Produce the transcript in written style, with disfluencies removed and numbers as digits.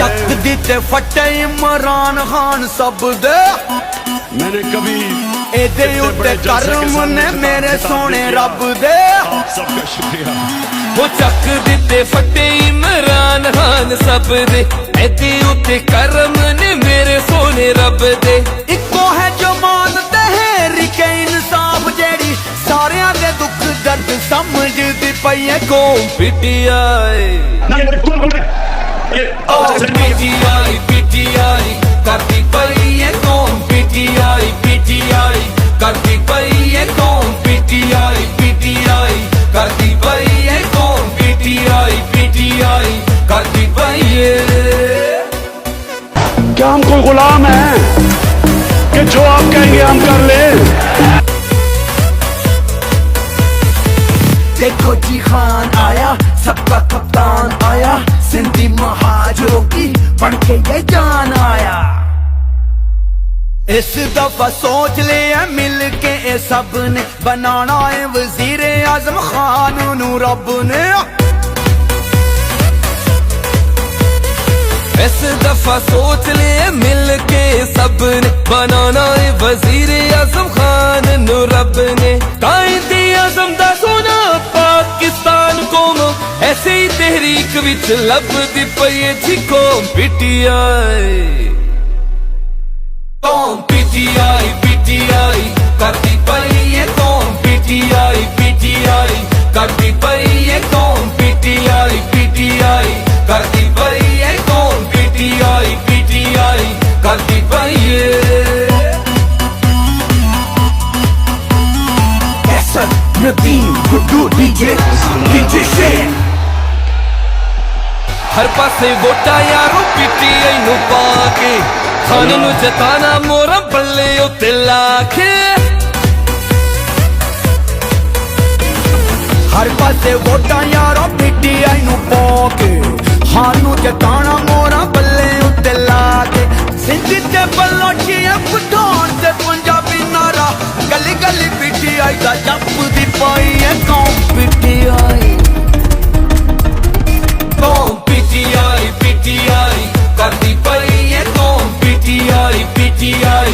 चक दिते फटे इमरान खान सब दे। मैंने कभी एदे उत्ते कर्म ने मेरे सोने रब दे। सबका शुक्रिया। वो चक दिते फटे इमरान खान सब दे, एदे उत्ते कर्म ने मेरे सोने रब दे। इको है जो मानते हैं रिके इंसाफ जेड़ी सारियां दे दुख दर्द समझदी पई है कौम पीटीआई पीटीआई पीटीआई करती पई है कौम पीटीआई पीटीआई करती पई है कौम पीटीआई पीटीआई करती पई है कौम पीटीआई पीटीआई करती पई है। क्या हम कोई गुलाम है कि जो आप कहेंगे हम कर ले? देखो जी खान आया सबका कप्तान आया, सिंधी महाजरों की बढ़ के ये जान आया। इस दफा सोच लिया मिल के ये सब ने बनाना है वजीर आजम खान नू रब ने। इस दफा सोच ले मिल के सब ने बनाना है वजीर आजम खान नू रब ने। कायदे आजम दा सोना पाकिस्तान कौम ऐसे ही तहरीक विच लभदी पई थी कौम पीटीआई कौम पीटीआई पीटीआई करती पई है कौम पीटीआई पीटीआई करती पई है कौम पीटीआई पीटीआई करती पई है कौम पीटीआई पीटीआई करती पई है। कैसर नदीम गुड्डू डीजे शेर हर पासे वोटा यारो पीटीआई नू पाके खान नू जताना मोरा बल्ले उत्ते लाखे। हर पासे वोटा यारो पीटीआई नू पाके खान नू जताना मोरा बल्ले उत्ते लाके। सिंधी ते बलोचिया पठान ते पंजाबी नारा गली गली पीटीआई दा जपदी पाई है कौम पीटीआई कौम पीटीआई पीटीआई करती पई है कौम पीटीआई पीटीआई